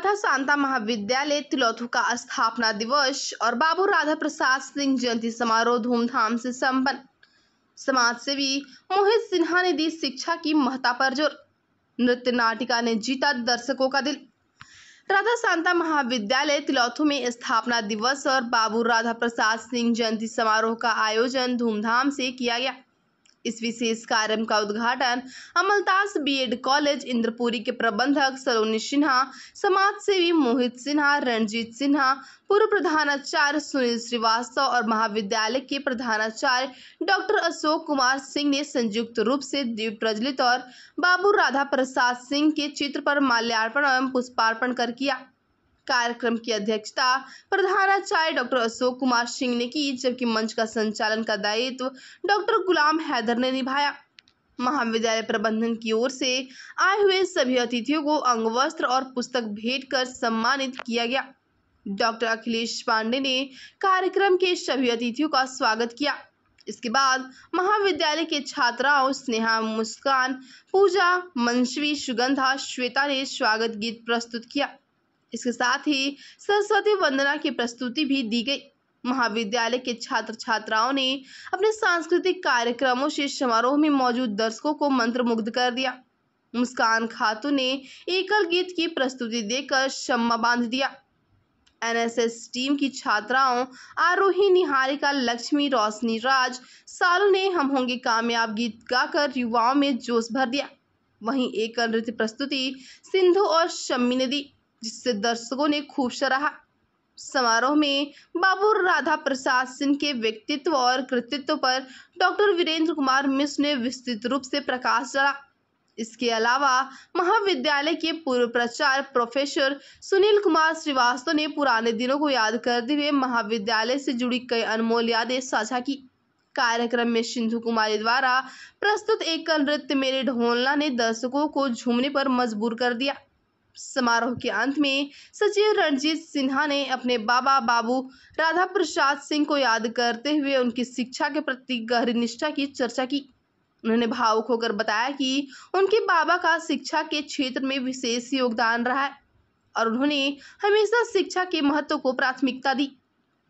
राधा शांता महाविद्यालय तिलौथू का स्थापना दिवस और बाबू राधा प्रसाद सिंह जयंती समारोह धूमधाम से संपन्न। समाज सेवी मोहित सिन्हा ने दी शिक्षा की महत्ता पर जोर। नृत्य नाटिका ने जीता दर्शकों का दिल। राधा शांता महाविद्यालय तिलौथू में स्थापना दिवस और बाबू राधा प्रसाद सिंह जयंती समारोह का आयोजन धूमधाम से किया गया। इस विशेष कार्यक्रम का उद्घाटन अमलतास बीएड कॉलेज इंद्रपुरी के प्रबंधक सलोनी सिन्हा, समाज सेवी मोहित सिन्हा, रणजीत सिन्हा, पूर्व प्रधानाचार्य सुनील श्रीवास्तव और महाविद्यालय के प्रधानाचार्य डॉक्टर अशोक कुमार सिंह ने संयुक्त रूप से दीप प्रज्वलित और बाबू राधा प्रसाद सिंह के चित्र पर माल्यार्पण एवं पुष्पार्पण कर किया। कार्यक्रम की अध्यक्षता प्रधानाचार्य डॉक्टर अशोक कुमार सिंह ने की, जबकि मंच का संचालन का दायित्व डॉक्टर गुलाम हैदर ने निभाया। महाविद्यालय प्रबंधन की ओर से आए हुए सभी अतिथियों को अंगवस्त्र और पुस्तक भेंट कर सम्मानित किया गया। डॉक्टर अखिलेश पांडे ने कार्यक्रम के सभी अतिथियों का स्वागत किया। इसके बाद महाविद्यालय के छात्राओं स्नेहा, मुस्कान, पूजा, मनस्वी, सुगंधा, श्वेता ने स्वागत गीत प्रस्तुत किया। इसके साथ ही सरस्वती वंदना की प्रस्तुति भी दी गई। महाविद्यालय के छात्र छात्राओं ने अपने सांस्कृतिक कार्यक्रमों से समारोह में मौजूद दर्शकों को मंत्रमुग्ध कर दिया। मुस्कान खातून ने एकल गीत की प्रस्तुति देकर शम्मा बांध दिया। एनएसएस टीम की छात्राओं आरोही, निहारिका, लक्ष्मी, रोशनी, राज, सालू ने हम होंगे कामयाब गीत गाकर युवाओं में जोश भर दिया। वहीं एकल नृत्य प्रस्तुति सिंधु और शम्मी ने दी, जिससे दर्शकों ने खूब सराहा। समारोह में बाबू राधा प्रसाद सिंह के व्यक्तित्व और कृतित्व पर डॉक्टर वीरेंद्र कुमार मिश्र ने विस्तृत रूप से प्रकाश डाला। इसके अलावा महाविद्यालय के पूर्व प्राचार्य प्रोफेसर सुनील कुमार श्रीवास्तव ने पुराने दिनों को याद करते हुए महाविद्यालय से जुड़ी कई अनमोल यादें साझा की। कार्यक्रम में सिंधु कुमारी द्वारा प्रस्तुत एकल नृत्य मेरे ढोलना ने दर्शकों को झूमने पर मजबूर कर दिया। समारोह के अंत में सचिव रणजीत सिन्हा ने अपने बाबा बाबू राधा प्रसाद सिंह को याद करते हुए उनकी शिक्षा के प्रति गहरी निष्ठा की चर्चा की। उन्होंने भावुक होकर बताया कि उनके बाबा का शिक्षा के क्षेत्र में विशेष योगदान रहा है और उन्होंने हमेशा शिक्षा के महत्व को प्राथमिकता दी।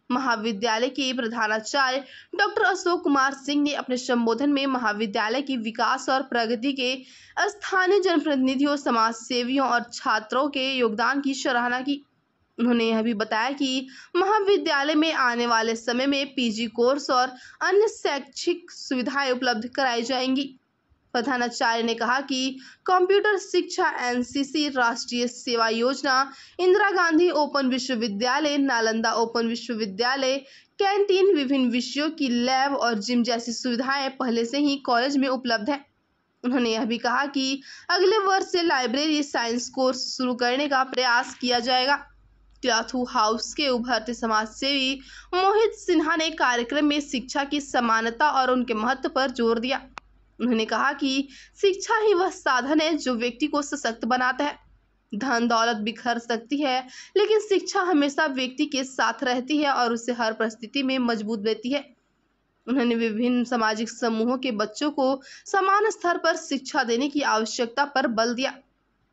महाविद्यालय के प्रधानाचार्य डॉक्टर अशोक कुमार सिंह ने अपने संबोधन में महाविद्यालय की विकास और प्रगति के स्थानीय जनप्रतिनिधियों, समाज सेवियों और छात्रों के योगदान की सराहना की। उन्होंने यह भी बताया कि महाविद्यालय में आने वाले समय में पीजी कोर्स और अन्य शैक्षिक सुविधाएं उपलब्ध कराई जाएंगी। प्रधानाचार्य ने कहा कि कंप्यूटर शिक्षा, एनसीसी, राष्ट्रीय सेवा योजना, इंदिरा गांधी ओपन विश्वविद्यालय, नालंदा ओपन विश्वविद्यालय, कैंटीन, विभिन्न विषयों की लैब और जिम जैसी सुविधाएं पहले से ही कॉलेज में उपलब्ध है। उन्होंने यह भी कहा कि अगले वर्ष से लाइब्रेरी साइंस कोर्स शुरू करने का प्रयास किया जाएगा। तिलौथू हाउस के उभरते समाज सेवी मोहित सिन्हा ने कार्यक्रम में शिक्षा की समानता और उनके महत्व पर जोर दिया। उन्होंने कहा कि शिक्षा ही वह साधन है जो व्यक्ति को सशक्त बनाता है। धन दौलत बिखर सकती है, लेकिन शिक्षा हमेशा व्यक्ति के साथ रहती है और उसे हर परिस्थिति में मजबूत रहती है। उन्होंने विभिन्न सामाजिक समूहों के बच्चों को समान स्तर पर शिक्षा देने की आवश्यकता पर बल दिया।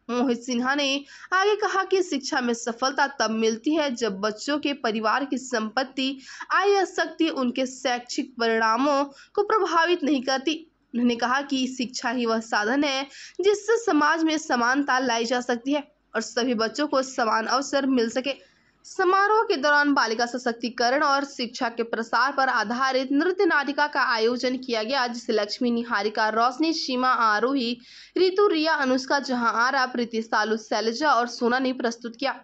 मोहित सिन्हा ने आगे कहा कि शिक्षा में सफलता तब मिलती है जब बच्चों के परिवार की संपत्ति, आय या शक्ति उनके शैक्षिक परिणामों को प्रभावित नहीं करती। उन्होंने कहा कि शिक्षा ही वह साधन है जिससे समाज में समानता लाई जा सकती है और सभी बच्चों को समान अवसर मिल सके। समारोह के दौरान बालिका सशक्तिकरण और शिक्षा के प्रसार पर आधारित नृत्य नाटिका का आयोजन किया गया, जिसे लक्ष्मी, निहारिका, रोशनी, सीमा, आरोही, रितु, रिया, अनुष्का, जहां आरा, प्रीति, सालू, शैलजा और सोना ने प्रस्तुत किया।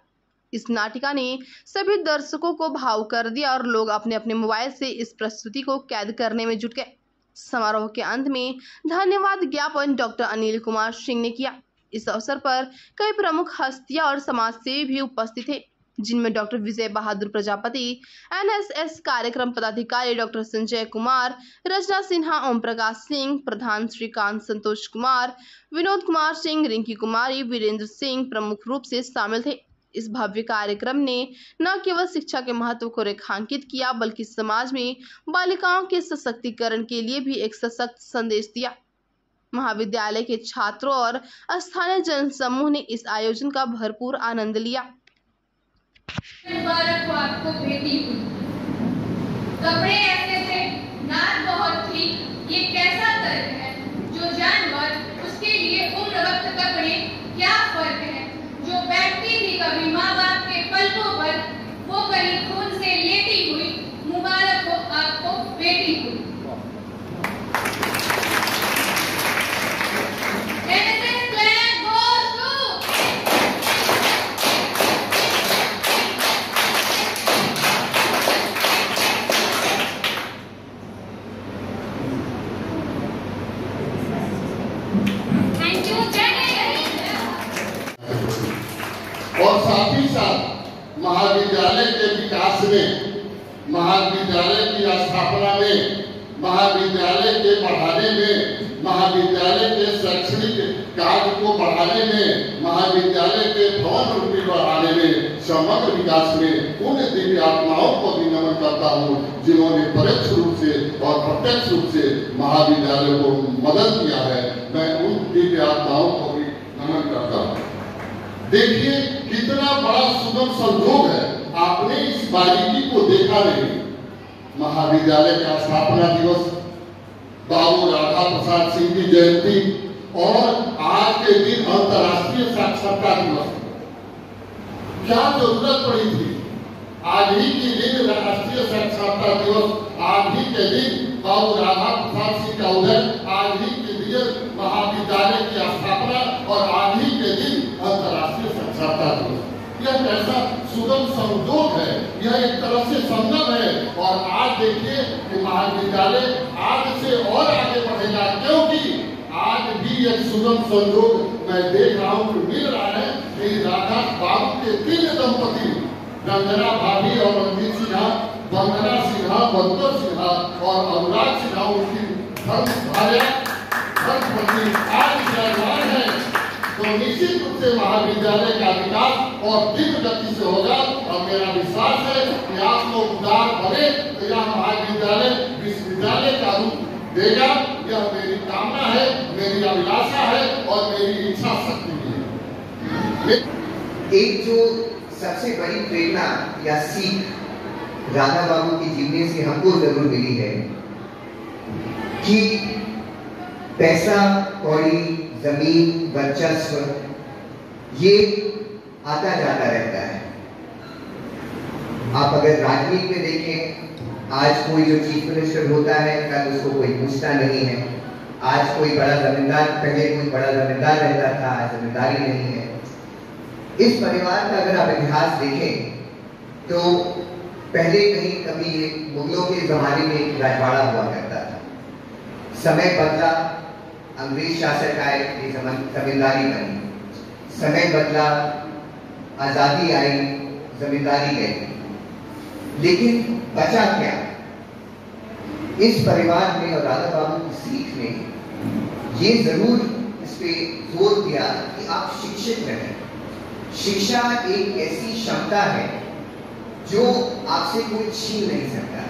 इस नाटिका ने सभी दर्शकों को भावुक कर दिया और लोग अपने अपने मोबाइल से इस प्रस्तुति को कैद करने में जुट गए। समारोह के अंत में धन्यवाद ज्ञापन डॉक्टर अनिल कुमार सिंह ने किया। इस अवसर पर कई प्रमुख हस्तियां और समाजसेवी भी उपस्थित थे, जिनमें डॉक्टर विजय बहादुर प्रजापति, एनएसएस कार्यक्रम पदाधिकारी डॉक्टर संजय कुमार, रचना सिन्हा, ओम प्रकाश सिंह, प्रधान श्रीकांत, संतोष कुमार, विनोद कुमार सिंह, रिंकी कुमारी, वीरेंद्र सिंह प्रमुख रूप से शामिल थे। इस भव्य कार्यक्रम ने न केवल शिक्षा के महत्व को रेखांकित किया, बल्कि समाज में बालिकाओं के सशक्तिकरण के लिए भी एक सशक्त संदेश दिया। महाविद्यालय के छात्रों और स्थानीय जनसमूह ने इस आयोजन का भरपूर आनंद लिया। मुबारक हो आपको बेटी हुई। कपड़े ऐसे थे, नाक बहुत थी, ये कैसा तर्क है? जो जानवर उसके लिए उम्र वक्त कपड़े क्या फर्क है? जो बैठती थी कभी माँ बाप के पलकों पर, वो कहीं खून से लेटी हुई। मुबारक हो आपको बेटी हुई। और साथ ही साथ महाविद्यालय के विकास में, महाविद्यालय की स्थापना में, महाविद्यालय के बढ़ाने में, महाविद्यालय के शैक्षणिक कार्य को बढ़ाने में, महाविद्यालय के भवन रूपी बढ़ाने में, समग्र विकास में उन दिव्य आत्माओं को भी नमन करता हूँ जिन्होंने परोक्ष रूप से और प्रत्यक्ष रूप से महाविद्यालय को मदद किया है। मैं उन दिव्य आत्माओं को भी नमन करता हूँ। देखिए कितना बड़ा सुगम संयोग है, आपने इस बारीकी को देखा नहीं। महाविद्यालय का स्थापना दिवस, बाबू राधा प्रसाद सिंह की जयंती और आज के दिन अंतर्राष्ट्रीय साक्षरता दिवस। क्या जरूरत पड़ी थी? आज ही के दिन राष्ट्रीय साक्षरता दिवस, आज ही के दिन बाबू राधा प्रसाद सिंह का उदय, आज ही के दिन महाविद्यालय की स्थापना और आज ही के दिन अंतर्राष्ट्रीय साक्षरता दिवस। यह कैसा सुगम संयोग है, यह एक तरह से संगम है। और आज देखिए कि महाविद्यालय आज से और आगे बढ़ेगा, क्योंकि आज भी एक सुगम संयोग मैं देख रहा हूँ कि मिल रहा है कि राधा बाबू के 3 दंपति, रंजना भाभी और रणजीत सिन्हा, वंदना सिन्हा, बंदर सिन्हा और अनुराग सिन्हा उनकी धर्मभार्या धर्मपत्नी आज विराजमान है। तो निश्चित रूप से महाविद्यालय का विकास और तीव्र गति से होगा और मेरा विश्वास है कि आप लोग उदार बने तो यह महाविद्यालय विश्वविद्यालय का रूप देगा। यह मेरी कामना है, मेरी अभिलाषा है और मेरी इच्छा शक्ति भी है। एक जो सबसे बड़ी प्रेरणा या सीख राधा बाबू की जीवनी से हमको जरूर मिली है कि पैसा, कौड़ी, जमीन, वर्चस्व ये आता जाता रहता है। आप अगर राजनीति में देखें, आज कोई जो चीफ मिनिस्टर होता है कल उसको कोई पूछता नहीं है। आज कोई बड़ा जमींदार, पहले कोई बड़ा जमींदार रहता था, आज जमींदारी नहीं है। इस परिवार का अगर आप इतिहास देखें तो पहले कहीं कभी मुगलों के जमाने में एक राजवाड़ा हुआ करता था। समय बदला, अंग्रेज शासक आए, ये जमींदारी बनी। समय बदला, आजादी आई, जमींदारी गई। लेकिन बचा क्या? इस परिवार में और राधा बाबू की सीख ने ये जरूर इस पे जोर दिया कि आप शिक्षित रहें। शिक्षा एक ऐसी क्षमता है जो आपसे कोई छीन नहीं सकता।